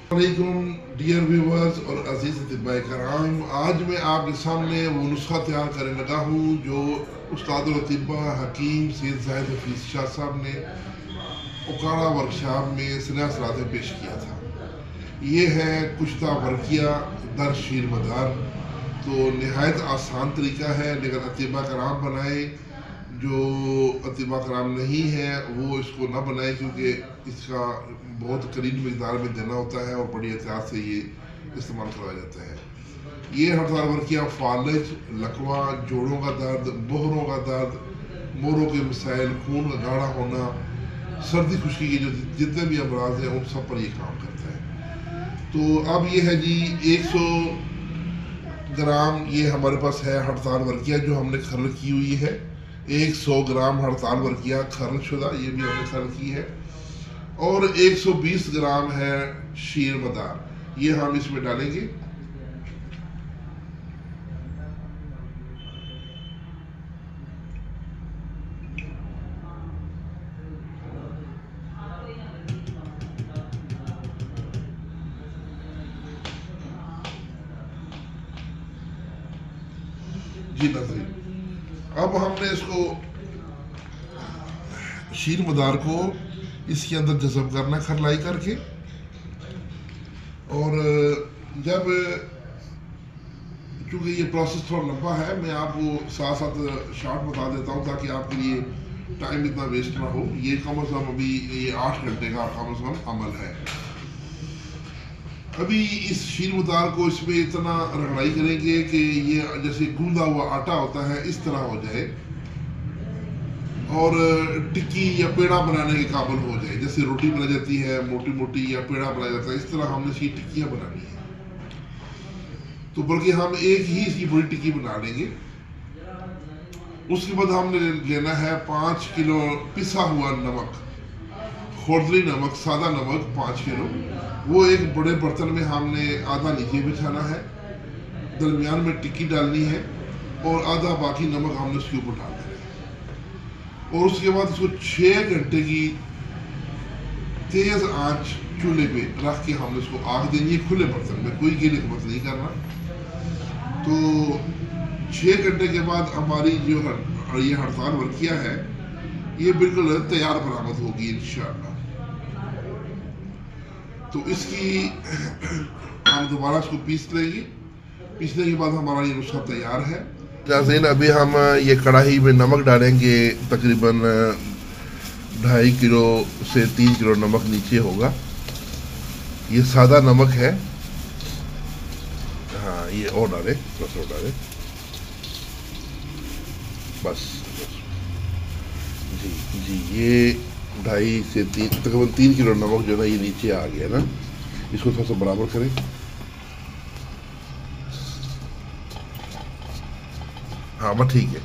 वालेकुम dear viewers और अजीज़ अतिबाए कराम, आज मैं आपके सामने वो नुस्खा तैयार करने लगा हूँ जो उस्ताद तिब्बा हकीम सैयद ज़ाहिद हफीज़ शाह साहब ने उकाड़ा वर्कशॉप में सनह सलाते पेश किया था। ये है कुश्ता वर्किया दर शीर मदार। तो नहायत आसान तरीका है, लेकिन अतिबा कराम बनाए। जो अतिबा कराम नहीं है वो इसको ना बनाए, क्योंकि इसका बहुत करीब मकदार में देना होता है और बड़ी एहतियात से ये इस्तेमाल करवाया जाता है। ये हड़ताल वर्किया फालज, लकवा, जोड़ों का दर्द, मोहरों का दर्द, मोरों के मसाइल, खून का गाढ़ा होना, सर्दी खुश्की के जो जितने भी अमराज हैं उन सब पर ये काम करता है। तो अब ये है जी 100 ग्राम ये हमारे पास है हड़ताल वर्किया जो हमने खर्ल की हुई है। 100 ग्राम हड़ताल वर्किया खर्ल शुदा, ये भी हमने खर्ल की है। और 120 ग्राम है शीर मदार, ये हम इसमें डालेंगे। जी नाज़रीन, अब हमने इसको शीर मदार को इसके अंदर जज़ब करना खरलाई करके। और जब चूँकि ये प्रोसेस थोड़ा लंबा है, मैं आपको साथ साथ शॉर्ट बता देता हूँ ताकि आपके लिए टाइम इतना वेस्ट ना हो। ये कम अज़ कम अभी ये 8 घंटे का कम अज़ कम अमल है। अभी इस शीर मदार को इसमें इतना रगड़ाई करेंगे कि ये जैसे गूंदा हुआ आटा होता है इस तरह हो जाए और टिक्की या पेड़ा बनाने के काबिल हो जाए। जैसे रोटी बनाई जाती है मोटी मोटी या पेड़ा बनाया जाता है, इस तरह हमने इसकी टिक्कियाँ बनानी है। तो बल्कि हम एक ही इसकी बड़ी टिक्की बना लेंगे। उसके बाद हमने लेना है 5 किलो पिसा हुआ नमक, खुरदरी नमक, सादा नमक 5 किलो। वो एक बड़े बर्तन में हमने आधा नीचे बिछाना है, दरमियान में टिक्की डालनी है और आधा बाकी नमक हमने उसके ऊपर डालना है। और उसके बाद उसको 6 घंटे की तेज आंच चूल्हे पे रख के हमने उसको आग देनी है, खुले बर्तन में, कोई गीले बर्तन नहीं करना। तो 6 घंटे के बाद हमारी जो ये हड़ताल वर्किया है ये बिल्कुल तैयार बरामद होगी इंशाअल्लाह। तो इसकी हम दोबारा इसको पीस लेंगे। पीसने के बाद हमारा ये नुस्खा तैयार है। नाज़रीन, अभी हम ये कढ़ाई में नमक डालेंगे। तकरीबन 2.5 किलो से 3 किलो नमक नीचे होगा। ये सादा नमक है। हाँ, ये और डालें, बस और डालें, बस जी जी। ये 2.5 से 3 तकरीबन 3 किलो नमक जो है ये नीचे आ गया ना। इसको थोड़ा सा बराबर करें। हाँ बस ठीक है।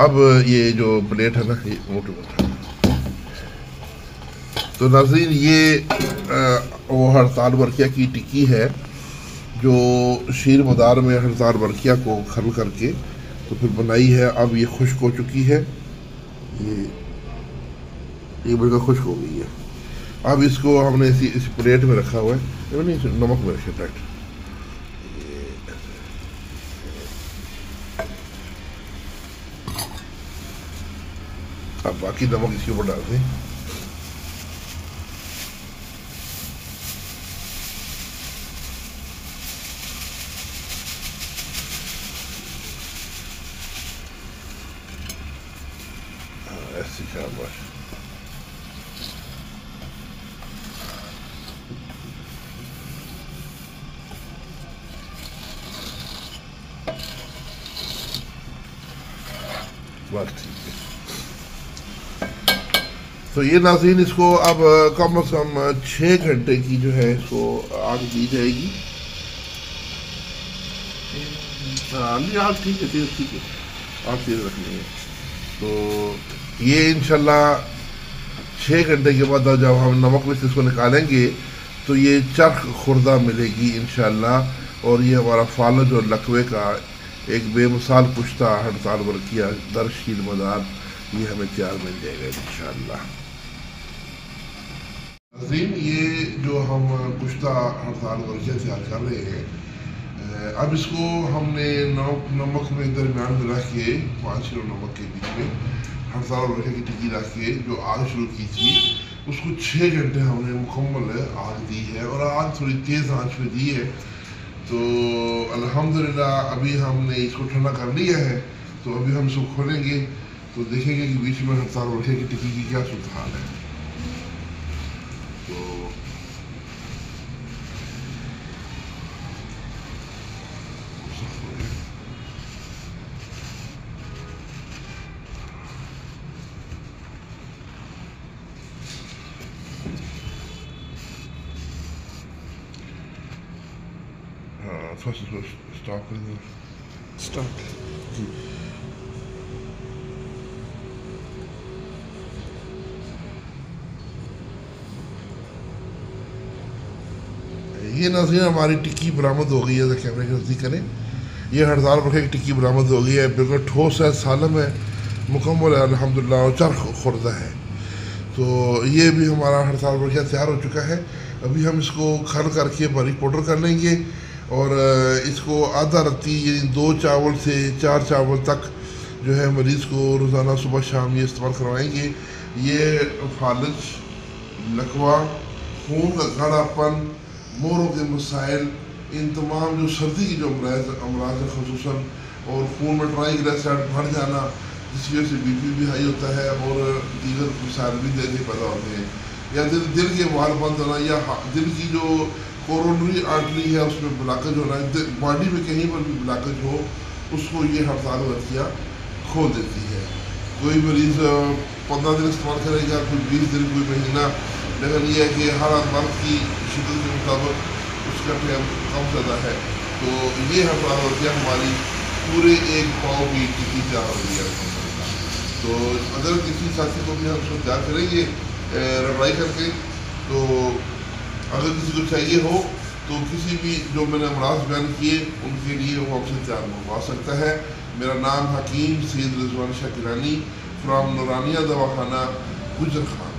अब ये जो प्लेट है ना ये मोटे मोटे। तो नाज़रीन, ये वो हड़ताल वर्किया की टिक्की है जो शीर मदार में हड़ताल वर्किया को खर्ल करके तो फिर बनाई है। अब ये खुश्क हो चुकी है, ये बिल्कुल खुश्क हो गई है। अब इसको हमने इस प्लेट में रखा हुआ है, नहीं नमक में रखे डायरेक्ट। अब बाकी नमक इसके ऊपर डाल दें। ऐसे शाबाश। बस ठीक है। तो ये नाज़रीन, इसको अब कम से कम 6 घंटे की जो है इसको आग दी जाएगी। हाँ नहीं, आग ठीक है, तेज़ ठीक है, आग तेज़ रखनी है। तो ये इंशाल्लाह 6 घंटे के बाद जब हम नमक में से इसको निकालेंगे तो ये चरख खुर्दा मिलेगी इंशाल्लाह। और ये हमारा फालज और लकवे का एक बेमिसाल कुश्ता हड़ताल वर्किया दर शीर मदार ये हमें तैयार मिल जाएगा इंशाल्लाह। नाज़रीन, ये जो हम कुश्ता हड़ताल वर्जिया तैयार कर रहे हैं, अब इसको हमने नमक में दरमियान में रख के 5 किलो नमक के बीच में हड़ताल वर्जिया की टिक्की रख के जो आग शुरू की थी, उसको 6 घंटे हमने मुकम्मल आग दी है और आग थोड़ी तेज़ आंच पे दी है। तो अल्हम्दुलिल्लाह अभी हमने इसको ठंडा कर लिया है, तो अभी हम इसको खोलेंगे तो देखेंगे कि बीच में हड़ताल वर्जिया की टिक्की की क्या सूरत हाल है। तो हाँ, फर्स्ट स्टॉप करेंगे। स्टार्ट जी, ये नाज़रीन हमारी टिक्की बरामद हो गई है। तो कैमरे की नज़दीक करें, ये हड़ताल वर्जिया की टिक्की बरामद हो गई है। बिल्कुल ठोस है, सालम है, मुकम्मल है अल्हम्दुलिल्लाह, और चरख खुर्दा है। तो ये भी हमारा हड़ताल वर्जिया तैयार हो चुका है। अभी हम इसको खल करके बारीक पाउडर कर लेंगे और इसको आधा रत्ती यानी 2 चावल से 4 चावल तक जो है मरीज़ को रोज़ाना सुबह शाम ये इस्तेमाल करवाएंगे। ये फालिज, लकवा, खून का गाढ़ापन, मोरों के मसाइल, इन तमाम जो सर्दी की जो अमराज है ख़ुसूसन, और खून में ट्राइग्लिसराइड बढ़ जाना जिसकी वजह से बीपी भी हाई होता है और दीगर मसाइल भी जैसे पैदा होते हैं, या दिल के वाल बंद होना, या दिल की जो कोरोनरी आर्टरी है उसमें ब्लॉकेज होना, बॉडी में कहीं पर भी ब्लॉकेज हो उसको ये हड़ताल वर्जिया खोल देती है। कोई मरीज़ 15 दिन इस्तेमाल करेगा, कोई 20 दिन, कोई महीना, लेकिन यह है कि हर मर्द की शिद्दत के मुताबिक उसका टाइम कम ज़्यादा है। तो ये हड़ताल वर्जिया हमारी पूरे 1 पाव की टिक्की तैयार हो रही है। तो अगर किसी साथी को भी हम उसको तैयार करेंगे रवाई करके, तो अगर किसी को चाहिए हो तो किसी भी जो मैंने अमराज बयान किए उनके लिए वो हमसे तैयार मंगवा सकता है। मेरा नाम हकीम सैयद रिजवान शाह गिलानी फ्राम नूरानिया दवाखाना गुजर खान।